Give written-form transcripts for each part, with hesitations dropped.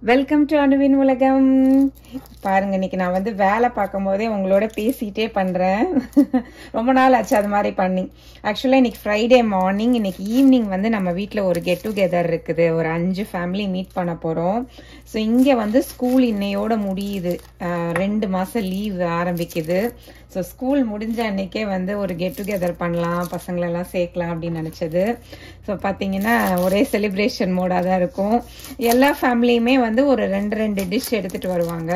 Welcome to அனுவின் உலகம். பாருங்க, இன்னைக்கு நான் வந்து வேலை பார்க்கும் போதே உங்களோட பேசிட்டே பண்றேன். ரொம்ப நாள் ஆச்சு அது மாதிரி பண்ணி. ஆக்சுவலா இன்னைக்கு ஃப்ரைடே மார்னிங், இன்னைக்கு ஈவினிங் வந்து நம்ம வீட்டில் ஒரு கெட் டுகெதர் இருக்குது. ஒரு 5 ஃபேமிலி மீட் பண்ண போறோம். ஸோ இங்கே வந்து ஸ்கூல் இன்னையோட முடியுது. 2 மாசம் லீவ் ஆரம்பிக்குது. ஸோ ஸ்கூல் முடிஞ்ச அன்னைக்கே வந்து ஒரு கெட் டுகெதர் பண்ணலாம், பசங்களெல்லாம் சேர்க்கலாம் அப்படின்னு நினைச்சது. ஸோ பார்த்தீங்கன்னா ஒரே செலிப்ரேஷன் மோடாக தான் இருக்கும். எல்லா ஃபேமிலியுமே வந்து ஒரு 2 டிஷ் எடுத்துட்டு வருவாங்க.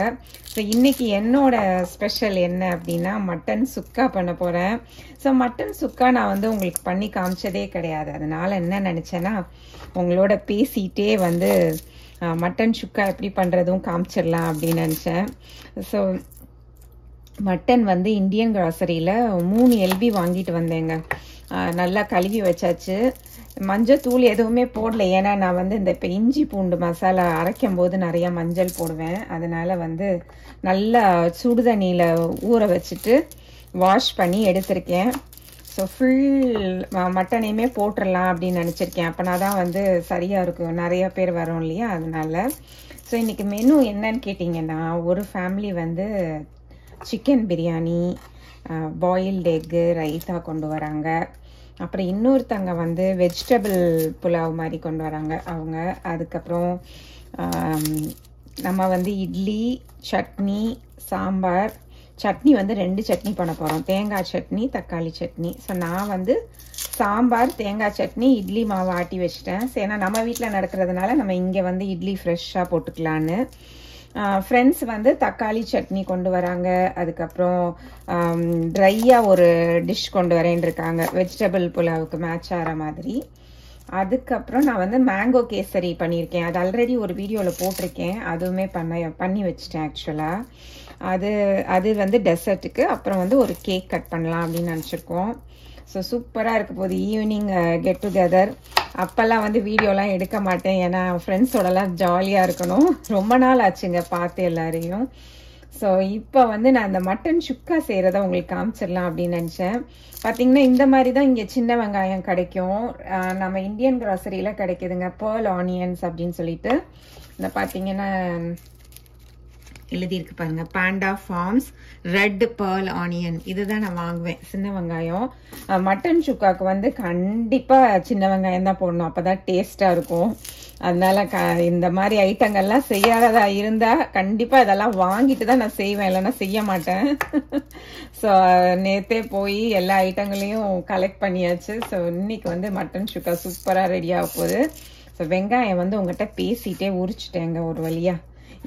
ஸோ இன்னைக்கு என்னோட ஸ்பெஷல் என்ன அப்படின்னா மட்டன் சுக்கா பண்ண போறேன். ஸோ மட்டன் சுக்கா நான் வந்து உங்களுக்கு பண்ணி காமிச்சதே கிடையாது. அதனால என்ன நினைச்சேன்னா உங்களோட பேசிட்டே வந்து மட்டன் சுக்கா எப்படி பண்றதும் காமிச்சிடலாம் அப்படின்னு நினைச்சேன். ஸோ மட்டன் வந்து இந்தியன் கிராசரியில 3 LB வாங்கிட்டு வந்தேங்க. நல்லா கழுவி வச்சாச்சு. மஞ்சள் எதுவுமே போடல. ஏன்னா நான் வந்து இந்த இப்போ இஞ்சி பூண்டு மசாலா அரைக்கும் போது நிறைய மஞ்சள் போடுவேன். அதனால வந்து நல்லா சுடுதண்ணியில் ஊற வச்சுட்டு வாஷ் பண்ணி எடுத்திருக்கேன். ஸோ ஃபுல் மட்டனையுமே போட்டுடலாம் அப்படின்னு நினச்சிருக்கேன். அப்போனா தான் வந்து சரியாக இருக்கும், நிறைய பேர் வரும் இல்லையா, அதனால. ஸோ இன்னைக்கு மெனு என்னன்னு கேட்டிங்கன்னா, ஒரு ஃபேமிலி வந்து chicken biryani, boiled egg, raita கொண்டு வராங்க. அப்புறம் இன்னொருத்தங்க வந்து வெஜிடபிள் புலாவ் மாதிரி கொண்டு வராங்க அவங்க. அதுக்கப்புறம் நம்ம வந்து இட்லி, சட்னி, சாம்பார். சட்னி வந்து 2 சட்னி பண்ண போகிறோம், தேங்காய் சட்னி, தக்காளி சட்னி. ஸோ நான் வந்து சாம்பார், தேங்காய் சட்னி, இட்லி மாவு ஆட்டி வச்சிட்டேன். ஏன்னா நம்ம வீட்டில் நடக்கிறதுனால நம்ம இங்கே வந்து இட்லி ஃப்ரெஷ்ஷாக போட்டுக்கலான்னு. ஃப்ரெண்ட்ஸ் வந்து தக்காளி சட்னி கொண்டு வராங்க. அதுக்கப்புறம் ட்ரையாக ஒரு டிஷ் கொண்டு வரேன்னு இருக்காங்க, வெஜிடபிள் புலாவுக்கு மேட்ச் ஆகிற மாதிரி. அதுக்கப்புறம் நான் வந்து மேங்கோ கேசரி பண்ணியிருக்கேன். அது ஆல்ரெடி ஒரு வீடியோவில் போட்டிருக்கேன். அதுவுமே பண்ணி வச்சிட்டேன் ஆக்சுவலாக. அது வந்து டெசர்ட்டுக்கு. அப்புறம் வந்து ஒரு கேக் கட் பண்ணலாம் அப்படின்னு நினச்சிருக்கோம். ஸோ சூப்பராக இருக்க போகுது ஈவினிங் கெட் டுகெதர். அப்போல்லாம் வந்து வீடியோலாம் எடுக்க மாட்டேன், ஏன்னா ஃப்ரெண்ட்ஸோடலாம் ஜாலியாக இருக்கணும். ரொம்ப நாள் ஆச்சுங்க பார்த்து எல்லாரையும். ஸோ இப்போ வந்து நான் அந்த மட்டன் சுக்கா செய்கிறத உங்களுக்கு காமிச்சிடலாம் அப்படின்னு நினச்சேன். பார்த்தீங்கன்னா இந்த மாதிரி தான் இங்கே சின்ன வெங்காயம் கிடைக்கும். நம்ம இந்தியன் கிராசரியில் கிடைக்குதுங்க, பேர்ல் ஆனியன்ஸ் அப்படின்னு சொல்லிட்டு. இந்த பார்த்தீங்கன்னா எழுதியிருக்கு பாருங்க, panda farms red pearl onion. இதுதான் நான் வாங்குவேன், சின்ன வெங்காயம். மட்டன் சுக்காவுக்கு வந்து கண்டிப்பாக சின்ன வெங்காயம் தான் போடணும், அப்போ தான் டேஸ்ட்டாக இருக்கும். அதனால இந்த மாதிரி ஐட்டங்கள்லாம் செய்யாததா இருந்தால் கண்டிப்பாக இதெல்லாம் வாங்கிட்டு தான் நான் செய்வேன், இல்லைன்னா செய்ய மாட்டேன். ஸோ நேற்றே போய் எல்லா ஐட்டங்களையும் கலெக்ட் பண்ணியாச்சு. ஸோ இன்னைக்கு வந்து மட்டன் சுக்கா சூப்பராக ரெடியாக போகுது. ஸோ வெங்காயம் வந்து உங்கள்கிட்ட பேசிட்டே உரிச்சிட்டேங்க ஒரு வழியாக.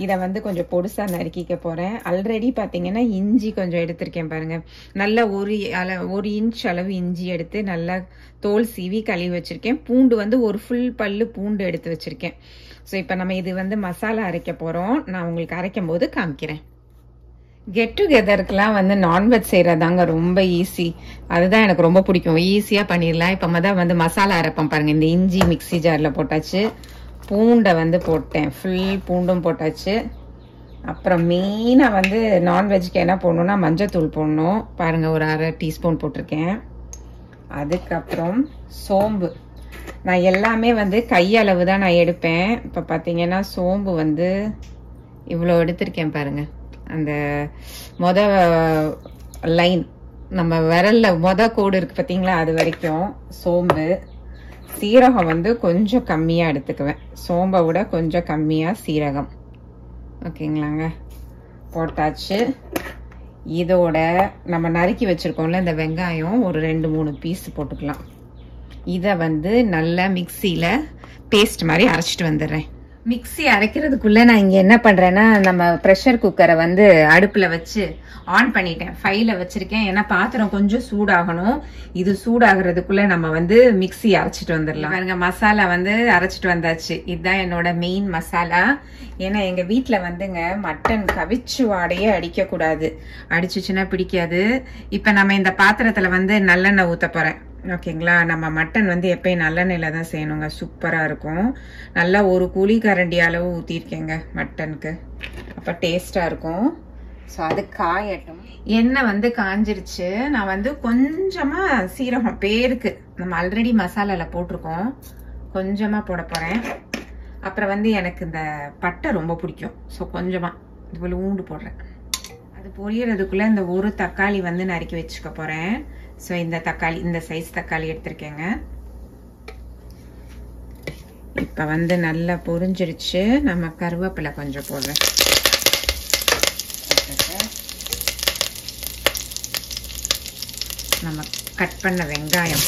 இதை வந்து கொஞ்சம் பொடுசாக நறுக்கிக்க போகிறேன். ஆல்ரெடி பார்த்தீங்கன்னா இஞ்சி கொஞ்சம் எடுத்திருக்கேன் பாருங்கள். நல்லா 1 இன்ச் அளவு இஞ்சி எடுத்து நல்லா தோல் சீவி கழுவி வச்சுருக்கேன். பூண்டு வந்து ஒரு ஃபுல் பல்லு பூண்டு எடுத்து வச்சுருக்கேன். ஸோ இப்போ நம்ம இது வந்து மசாலா அரைக்க போகிறோம். நான் உங்களுக்கு அரைக்கும் போது காமிக்கிறேன். கெட் டுகெதருக்குலாம் வந்து நான்வெஜ் செய்கிறதாங்க ரொம்ப ஈஸி. அதுதான் எனக்கு ரொம்ப பிடிக்கும், ஈஸியாக பண்ணிடலாம். இப்போ தான் வந்து மசாலா அரைப்போம் பாருங்கள். இந்த இஞ்சி மிக்ஸி ஜாரில் போட்டாச்சு, பூண்டை வந்து போட்டேன், ஃபுல் பூண்டும் போட்டாச்சு. அப்புறம் மெயினாக வந்து நான்வெஜ்க்கு என்ன போடணுன்னா மஞ்சத்தூள் போடணும். பாருங்கள், ஒரு 1/2 டீஸ்பூன் போட்டிருக்கேன். அதுக்கப்புறம் சோம்பு. நான் எல்லாமே வந்து கையளவு தான் நான் எடுப்பேன். இப்போ பார்த்தீங்கன்னா சோம்பு வந்து இவ்வளோ எடுத்திருக்கேன் பாருங்கள். அந்த லைன் நம்ம விரலில் கோடு இருக்குது பார்த்தீங்களா, அது வரைக்கும் சோம்பு. சீரகம் வந்து கொஞ்சம் கம்மியாக எடுத்துக்குவேன், சோம்பை விட கொஞ்சம் கம்மியாக சீரகம். ஓகேங்களாங்க, போட்டாச்சு. இதோட நம்ம நறுக்கி வச்சுருக்கோம்ல இந்த வெங்காயம், ஒரு 2-3 பீஸ் போட்டுக்கலாம். இதை வந்து நல்லா மிக்சியில் பேஸ்ட் மாதிரி அரைச்சிட்டு வந்துடுறேன். மிக்ஸி அரைக்கிறதுக்குள்ளே நான் இங்கே என்ன பண்ணுறேன்னா, நம்ம ப்ரெஷர் குக்கரை வந்து அடுப்பில் வச்சு ஆன் பண்ணிட்டேன். ஃபைலில் வச்சுருக்கேன், ஏன்னா பாத்திரம் கொஞ்சம் சூடாகணும். இது சூடாகிறதுக்குள்ளே நம்ம வந்து மிக்ஸி அரைச்சிட்டு வந்துடலாம். பாருங்க, மசாலா வந்து அரைச்சிட்டு வந்தாச்சு. இதுதான் என்னோட மெயின் மசாலா. ஏன்னா எங்கள் வீட்டில் வந்துங்க மட்டன் கவிச்சு வாடையே அடிக்கக்கூடாது, அடிச்சுச்சுன்னா பிடிக்காது. இப்போ நம்ம இந்த பாத்திரத்தில் வந்து நல்லெண்ணெய் ஊற்ற போகிறேன். ஓகேங்களா, நம்ம மட்டன் வந்து எப்பயும் நல்லெண்ணெயில் தான் செய்யணுங்க, சூப்பராக இருக்கும். நல்லா ஒரு குழி கரண்டி அளவு ஊற்றிருக்கேங்க மட்டனுக்கு, அப்போ டேஸ்ட்டாக இருக்கும். ஸோ அது காயட்டும். எண்ணெய் வந்து காஞ்சிருச்சு. நான் வந்து கொஞ்சமாக சீரகம் பேருக்கு, நம்ம ஆல்ரெடி மசாலாவில் போட்டிருக்கோம், கொஞ்சமாக போட போகிறேன். அப்புறம் வந்து எனக்கு இந்த பட்டை ரொம்ப பிடிக்கும். ஸோ கொஞ்சமாக இது போல் ஊண்டு போடுறேன். அது பொரியறதுக்குள்ளே இந்த ஒரு தக்காளி வந்து நறுக்கி வச்சுக்க போகிறேன். ஸோ இந்த தக்காளி, இந்த சைஸ் தக்காளி எடுத்திருக்கேங்க. இப்போ வந்து நல்லா பொரிஞ்சிருச்சு. நம்ம கருவேப்பிலை கொஞ்சம் போடுறேன். நம்ம கட் பண்ண வெங்காயம்,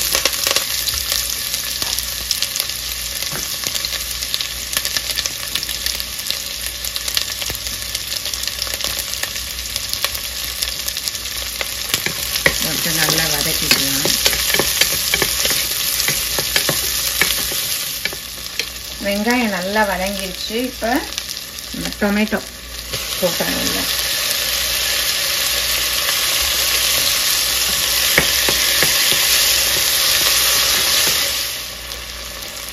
போட்டு நல்லா வதக்கிக்கலாம். வெங்காயம் நல்லா வதங்கிருச்சு. இப்போ நம்ம டொமேட்டோ போட்டுறோம்.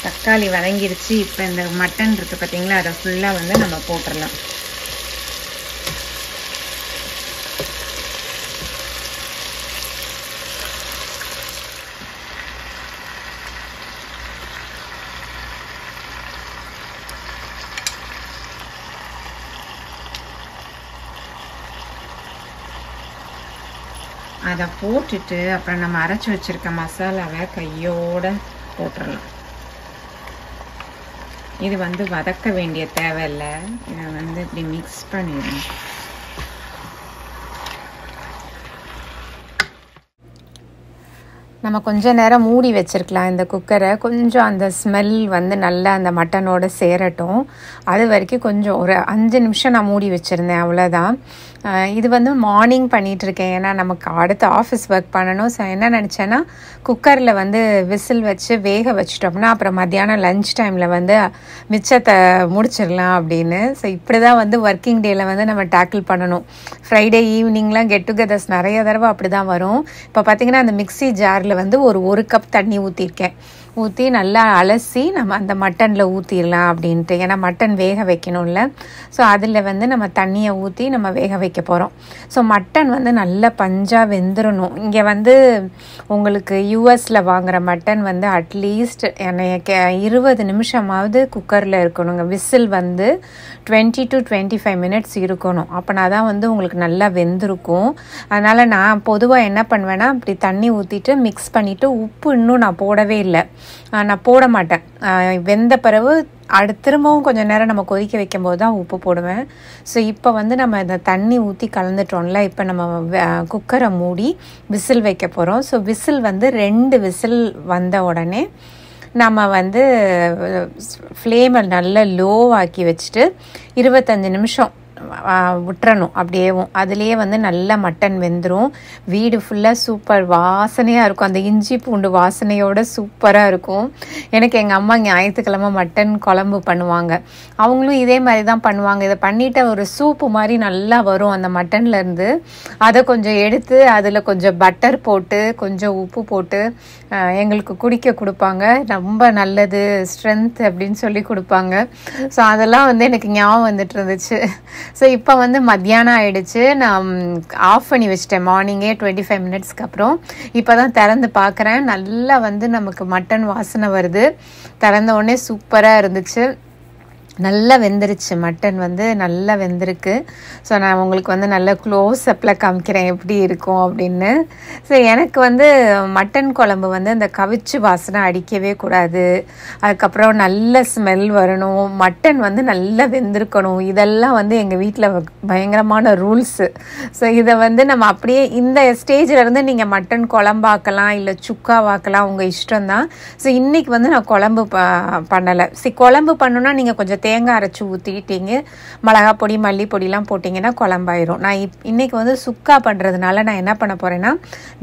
தக்காளி வதங்கிருச்சு. இப்போ இந்த மட்டன் இருக்குது பார்த்தீங்களா, அதை ஃபுல்லாக வந்து நம்ம போட்டுடலாம். அதை போட்டுட்டு அப்புறம் நம்ம அரைச்சி வச்சிருக்க மசாலாவை கையோட போட்டுடலாம். இது வந்து வதக்க வேண்டிய தேவையில்லை. இதை வந்து இப்படி மிக்ஸ் பண்ணிடணும். நம்ம கொஞ்சம் நேரம் மூடி வச்சிருக்கலாம் இந்த குக்கரை. கொஞ்சம் அந்த ஸ்மெல் வந்து நல்லா அந்த மட்டனோட சேரட்டும். அது வரைக்கும் கொஞ்சம் ஒரு 5 நிமிஷம் நான் மூடி வச்சுருந்தேன், அவ்வளோதான். இது வந்து மார்னிங் பண்ணிகிட்ருக்கேன், ஏன்னா நமக்கு அடுத்து ஆஃபீஸ் ஒர்க் பண்ணணும். ஸோ என்ன நினச்சேன்னா, குக்கரில் வந்து விசில் வச்சு வேக வச்சிட்டோம்னா அப்புறம் மத்தியானம் லன்ச் டைமில் வந்து மிச்சத்தை முடிச்சிடலாம் அப்படின்னு. ஸோ இப்படி தான் வந்து ஒர்க்கிங் டேயில் வந்து நம்ம டேக்கிள் பண்ணணும். ஃப்ரைடே ஈவினிங்லாம் கெட் டுகெதர்ஸ் நிறைய தடவை அப்படி தான் வரும். இப்போ பார்த்திங்கன்னா அந்த மிக்ஸி ஜாரில் வந்து ஒரு கப் தண்ணி ஊற்றிருக்கேன். ஊற்றி நல்லா அலசி நம்ம அந்த மட்டனில் ஊற்றிடலாம் அப்படின்ட்டு. ஏன்னா மட்டன் வேக வைக்கணும்ல. ஸோ அதில் வந்து நம்ம தண்ணியை ஊற்றி நம்ம வேக வைக்க போகிறோம். ஸோ மட்டன் வந்து நல்லா பஞ்சாக வெந்துடணும். இங்கே வந்து உங்களுக்கு யூஎஸில் வாங்குகிற மட்டன் வந்து அட்லீஸ்ட் 20 நிமிஷமாவது குக்கரில் இருக்கணுங்க. விசில் வந்து 20 to 25 மினிட்ஸ் இருக்கணும். அப்போனா தான் வந்து உங்களுக்கு நல்லா வெந்திருக்கும். அதனால் நான் பொதுவாக என்ன பண்ணுவேன்னா, அப்படி தண்ணி ஊற்றிட்டு மிக்ஸ் பண்ணிவிட்டு, உப்பு இன்னும் நான் போடவே இல்லை, நான் போட மாட்டேன். வெந்த பிறகு திரும்பவும் கொஞ்சம் நேரம் நம்ம கொதிக்க வைக்கும் போது தான் உப்பு போடுவேன். ஸோ இப்போ வந்து நம்ம இந்த தண்ணி ஊற்றி கலந்துட்டோம்ல, இப்போ நம்ம குக்கரை மூடி விசில் வைக்க போகிறோம். ஸோ விசில் வந்து 2 விசில் வந்த உடனே நம்ம வந்து ஃப்ளேமை நல்லா லோவாக்கி வச்சுட்டு 25 நிமிஷம் விட்டுறணும். அப்படியேவும் அதுலேயே வந்து நல்லா மட்டன் வெந்துடும். வீடு ஃபுல்லாக சூப்பர் வாசனையாக இருக்கும். அந்த இஞ்சி பூண்டு வாசனையோட சூப்பராக இருக்கும். எனக்கு எங்கள் அம்மா ஞாயிற்றுக்கிழமை மட்டன் குழம்பு பண்ணுவாங்க. அவங்களும் இதே மாதிரி தான் பண்ணுவாங்க. இதை பண்ணிவிட்டு ஒரு சூப்பு மாதிரி நல்லா வரும் அந்த மட்டன்லேருந்து. அதை கொஞ்சம் எடுத்து அதில் கொஞ்சம் பட்டர் போட்டு கொஞ்சம் உப்பு போட்டு எங்களுக்கு குடிக்க கொடுப்பாங்க. ரொம்ப நல்லது, ஸ்ட்ரென்த் அப்படின்னு சொல்லி கொடுப்பாங்க. ஸோ அதெல்லாம் வந்து எனக்கு ஞாபகம் வந்துட்டு இருந்துச்சு. ஸோ இப்போ வந்து மத்தியானம் ஆகிடுச்சு. நான் ஆஃப் பண்ணி வச்சிட்டேன் மார்னிங்கே 25 மினிட்ஸ்க்கு அப்புறம். இப்போ தான் திறந்து பார்க்குறேன். நல்லா வந்து நமக்கு மட்டன் வாசனை வருது. திறந்த உடனே சூப்பராக இருந்துச்சு. நல்லா வெந்துருச்சு. மட்டன் வந்து நல்லா வெந்திருக்கு. ஸோ நான் உங்களுக்கு வந்து நல்லா க்ளோஸ் அப்பில் காமிக்கிறேன் எப்படி இருக்கும் அப்படின்னு. ஸோ எனக்கு வந்து மட்டன் குழம்பு வந்து அந்த கவிச்சு வாசனை அடிக்கவே கூடாது. அதுக்கப்புறம் நல்ல ஸ்மெல் வரணும். மட்டன் வந்து நல்லா வெந்திருக்கணும். இதெல்லாம் வந்து எங்கள் வீட்டில் பயங்கரமான ரூல்ஸு. ஸோ இதை வந்து நம்ம அப்படியே இந்த ஸ்டேஜில் இருந்து நீங்கள் மட்டன் குழம்பாக்கலாம், இல்லை சுக்காவாக்கலாம், உங்கள் இஷ்டம்தான். ஸோ இன்றைக்கி வந்து நான் குழம்பு பண்ணலை. குழம்பு பண்ணணுன்னா நீங்கள் கொஞ்சம் தேங்காய் அரைச்சி ஊற்றிக்கிட்டீங்க, மிளகா பொடி மல்லிப்பொடிலாம் போட்டிங்கன்னா குழம்பாயிரும். நான் இன்றைக்கி வந்து சுக்கா பண்ணுறதுனால நான் என்ன பண்ண போகிறேன்னா,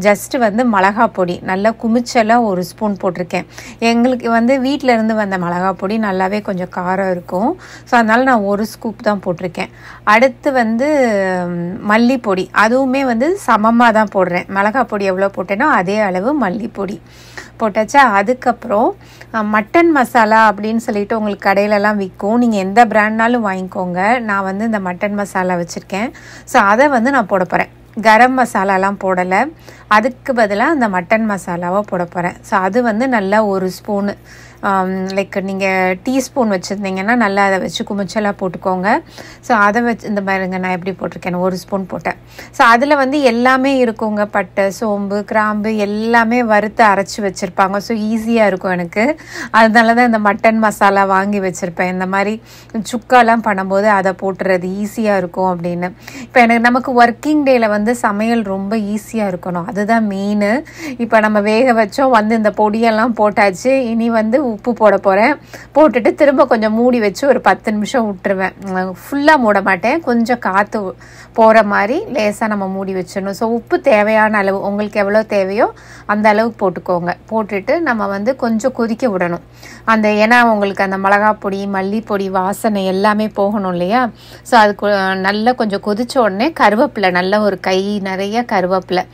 ஜஸ்ட்டு வந்து மிளகா பொடி நல்லா குமிச்செல்லாம் 1 ஸ்பூன் போட்டிருக்கேன். எங்களுக்கு வந்து வீட்டில் இருந்து வந்த மிளகா பொடி நல்லாவே கொஞ்சம் காரம் இருக்கும். ஸோ அதனால் நான் 1 ஸ்கூப் தான் போட்டிருக்கேன். அடுத்து வந்து மல்லிப்பொடி, அதுவுமே வந்து சமமாக தான் போடுறேன். மிளகா பொடி எவ்வளோ போட்டேனோ அதே அளவு மல்லிப்பொடி போட்டாச்சா. அதுக்கப்புறம் மட்டன் மசாலா அப்படின்னு சொல்லிட்டு உங்களுக்கு கடையிலலாம் விற்கும். நீங்கள் எந்த பிராண்ட்னாலும் வாங்கிக்கோங்க. நான் வந்து இந்த மட்டன் மசாலா வச்சுருக்கேன். ஸோ அதை வந்து நான் போட போகிறேன். கரம் மசாலாலாம் போடலை. அதுக்கு பதிலாக அந்த மட்டன் மசாலாவை போட போகிறேன். ஸோ அது வந்து நல்லா 1 ஸ்பூனு, லைக் நீங்கள் டீஸ்பூன் வச்சுருந்தீங்கன்னா நல்லா அதை வச்சு குமிச்சலாக போட்டுக்கோங்க. ஸோ அதை வச்சு இந்த மாதிரிங்க நான் எப்படி போட்டிருக்கேன், 1 ஸ்பூன் போட்டேன். ஸோ அதில் வந்து எல்லாமே இருக்குங்க, பட்டை, சோம்பு, கிராம்பு எல்லாமே வறுத்து அரைச்சி வச்சுருப்பாங்க. ஸோ ஈஸியாக இருக்கும் எனக்கு. அதனால தான் இந்த மட்டன் மசாலா வாங்கி வச்சுருப்பேன். இந்த மாதிரி சுக்காலாம் பண்ணும்போது அதை போட்டுறது ஈஸியாக இருக்கும் அப்படின்னு. இப்போ நமக்கு ஒர்க்கிங் டேயில் வந்து சமையல் ரொம்ப ஈஸியாக இருக்கணும், அதுதான் மெயின். இப்போ நம்ம வேக வச்சோம், வந்து இந்த பொடியெல்லாம் போட்டாச்சு. இனி வந்து உப்பு போட போகிறேன். போட்டுட்டு திரும்ப கொஞ்சம் மூடி வச்சு ஒரு 10 நிமிஷம் விட்டுருவேன். ஃபுல்லாக மூட மாட்டேன், கொஞ்சம் காற்று போகிற மாதிரி லேசாக நம்ம மூடி வச்சிடணும். ஸோ உப்பு தேவையான அளவு, உங்களுக்கு எவ்வளோ தேவையோ அந்த அளவுக்கு போட்டுக்கோங்க. போட்டுட்டு நம்ம வந்து கொஞ்சம் கொதிக்க விடணும். ஏன்னா உங்களுக்கு அந்த மிளகாப்பொடி, மல்லிப்பொடி வாசனை எல்லாமே போகணும் இல்லையா? ஸோ அது நல்லா கொஞ்சம் கொதிச்ச உடனே கருவேப்பிலை, நல்ல ஒரு கை நிறைய கருவேப்பிலை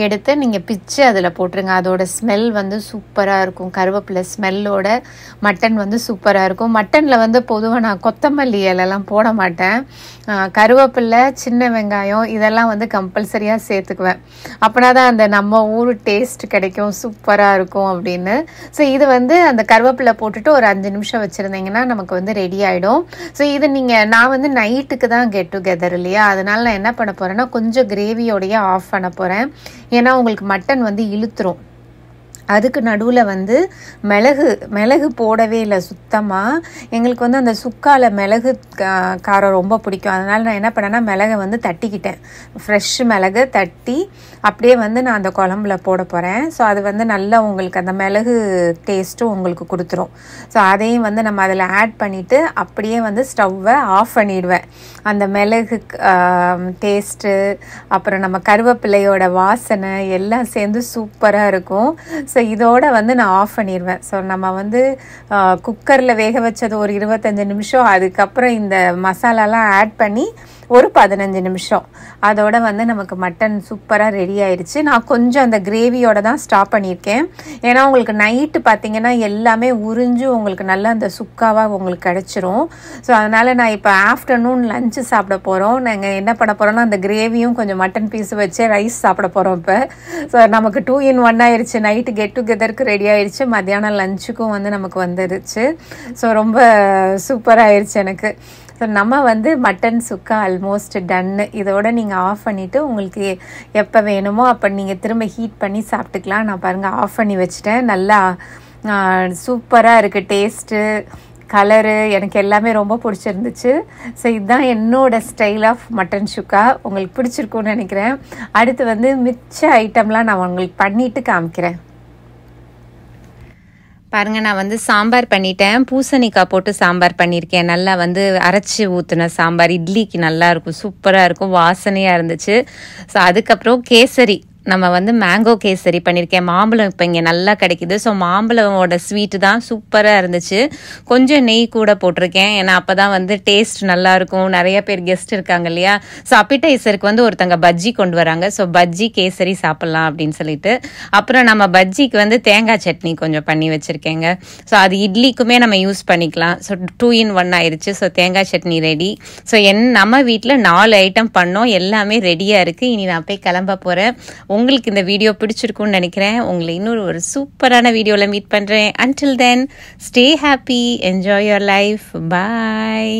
எடுத்து நீங்கள் பிச்சு அதில் போட்டுருங்க. அதோட ஸ்மெல் வந்து சூப்பராக இருக்கும். கருவேப்பிலை ஸ்மெல்லோட மட்டன் வந்து சூப்பராக இருக்கும். மட்டனில் வந்து பொதுவாக நான் கொத்தமல்லி இலைலாம் போட மாட்டேன். கருவேப்பிலை, சின்ன வெங்காயம் இதெல்லாம் வந்து கம்பல்சரியாக சேர்த்துக்குவேன். அப்படின்னா தான் அந்த நம்ம ஊர் டேஸ்ட் கிடைக்கும், சூப்பராக இருக்கும் அப்படின்னு. ஸோ இது வந்து அந்த கருவேப்பிலை போட்டுட்டு ஒரு 5 நிமிஷம் வச்சுருந்தீங்கன்னா நமக்கு வந்து ரெடி ஆகிடும். ஸோ இது நான் வந்து நைட்டுக்கு தான் கெட் டுகெதர் இல்லையா, அதனால நான் என்ன பண்ண போகிறேன்னா கொஞ்சம் கிரேவியோடையே ஆஃப் பண்ண போகிறேன். ஏன்னா உங்களுக்கு மட்டன் வந்து இழுத்துரும். அதுக்கு நடுவில் வந்து மிளகு போடவே இல்லை சுத்தமாக. எங்களுக்கு வந்து அந்த சுக்கால மிளகு காரம் ரொம்ப பிடிக்கும். அதனால் நான் என்ன பண்ணேன்னா மிளகை வந்து தட்டிக்கிட்டேன். ஃப்ரெஷ் மிளகு தட்டி அப்படியே வந்து நான் அந்த குழம்புல போட போகிறேன். ஸோ அது வந்து நல்லா உங்களுக்கு அந்த மிளகு டேஸ்ட்டும் உங்களுக்கு கொடுத்துரும். ஸோ அதையும் வந்து நம்ம அதில் ஆட் பண்ணிவிட்டு அப்படியே வந்து ஸ்டவ்வை ஆஃப் பண்ணிடுவேன். அந்த மிளகு டேஸ்ட்டு, அப்புறம் நம்ம கருவேப்பிலையோட வாசனை எல்லாம் சேர்ந்து சூப்பராக இருக்கும். ஸோ இதோட வந்து நான் ஆஃப் பண்ணிடுவேன். ஸோ நம்ம வந்து குக்கரில் வேக வச்சது ஒரு 25 நிமிஷம், அதுக்கப்புறம் இந்த மசாலாலாம் ஆட் பண்ணி ஒரு 15 நிமிஷம், அதோட வந்து நமக்கு மட்டன் சூப்பராக ரெடி ஆயிடுச்சு. நான் கொஞ்சம் அந்த கிரேவியோட தான் ஸ்டாப் பண்ணியிருக்கேன். ஏன்னா உங்களுக்கு நைட்டு பார்த்தீங்கன்னா எல்லாமே உறிஞ்சு உங்களுக்கு நல்லா அந்த சுக்காவாக உங்களுக்கு கிடச்சிரும். ஸோ அதனால் நான் இப்போ ஆஃப்டர்நூன் லஞ்சு சாப்பிட போகிறோம். நாங்கள் என்ன பண்ண போகிறோம்னா அந்த கிரேவியும் கொஞ்சம் மட்டன் பீஸ் வச்சு ரைஸ் சாப்பிட போகிறோம் இப்போ. ஸோ நமக்கு 2 in 1 ஆயிடுச்சு. நைட்டு கெட் டுகெதருக்கு ரெடி ஆயிடுச்சு, மத்தியானம் லஞ்சுக்கும் வந்து நமக்கு வந்துடுச்சு. ஸோ ரொம்ப சூப்பராகிடுச்சு எனக்கு. ஸோ நம்ம வந்து மட்டன் சுக்கா ஆல்மோஸ்ட் டன்னு. இதோட நீங்கள் ஆஃப் பண்ணிவிட்டு உங்களுக்கு எப்போ வேணுமோ அப்போ நீங்கள் திரும்ப ஹீட் பண்ணி சாப்பிட்டுக்கலாம். நான் பாருங்கள் ஆஃப் பண்ணி வச்சுட்டேன். நல்லா சூப்பராக இருக்குது டேஸ்ட்டு, கலரு எனக்கு எல்லாமே ரொம்ப பிடிச்சிருந்துச்சு. ஸோ இதுதான் என்னோட ஸ்டைல் ஆஃப் மட்டன் சுக்கா. உங்களுக்கு பிடிச்சிருக்குன்னு நினைக்கிறேன். அடுத்து வந்து மிச்ச ஐட்டம்லாம் நான் உங்களுக்கு பண்ணிவிட்டு காமிக்கிறேன். பாருங்கள், நான் வந்து சாம்பார் பண்ணிட்டேன். பூசணிக்காய் போட்டு சாம்பார் பண்ணியிருக்கேன். நல்லா வந்து அரைச்சி ஊற்றின சாம்பார், இட்லிக்கு நல்லாயிருக்கும், சூப்பராக இருக்கும், வாசனையாக இருந்துச்சு. ஸோ அதுக்கப்புறம் கேசரி, நம்ம வந்து மேங்கோ கேசரி பண்ணியிருக்கேன். மாம்பழம் இப்போ இங்கே நல்லா கிடைக்கிது. ஸோ மாம்பழமோட ஸ்வீட்டு தான் சூப்பராக இருந்துச்சு. கொஞ்சம் நெய் கூட போட்டிருக்கேன், ஏன்னா அப்போ தான் வந்து டேஸ்ட் நல்லாயிருக்கும். நிறைய பேர் கெஸ்ட் இருக்காங்க இல்லையா. ஸோ அப்பிடைசருக்கு வந்து ஒருத்தங்க பஜ்ஜி கொண்டு வராங்க. ஸோ பஜ்ஜி கேசரி சாப்பிட்லாம் அப்படின்னு சொல்லிட்டு, அப்புறம் நம்ம பஜ்ஜிக்கு வந்து தேங்காய் சட்னி கொஞ்சம் பண்ணி வச்சுருக்கேங்க. ஸோ அது இட்லிக்குமே நம்ம யூஸ் பண்ணிக்கலாம். ஸோ 2 in 1 ஆயிடுச்சு. ஸோ தேங்காய் சட்னி ரெடி. ஸோ நம்ம வீட்டில் 4 ஐட்டம் பண்ணோம், எல்லாமே ரெடியாக இருக்குது. இனி நான் போய் கிளம்ப போகிறேன். உங்களுக்கு இந்த வீடியோ பிடிச்சிருக்கும்னு நினைக்கிறேன். உங்களை இன்னொரு ஒரு சூப்பரான வீடியோவில் மீட் பண்ணுறேன். Until then, stay happy, enjoy your life. Bye.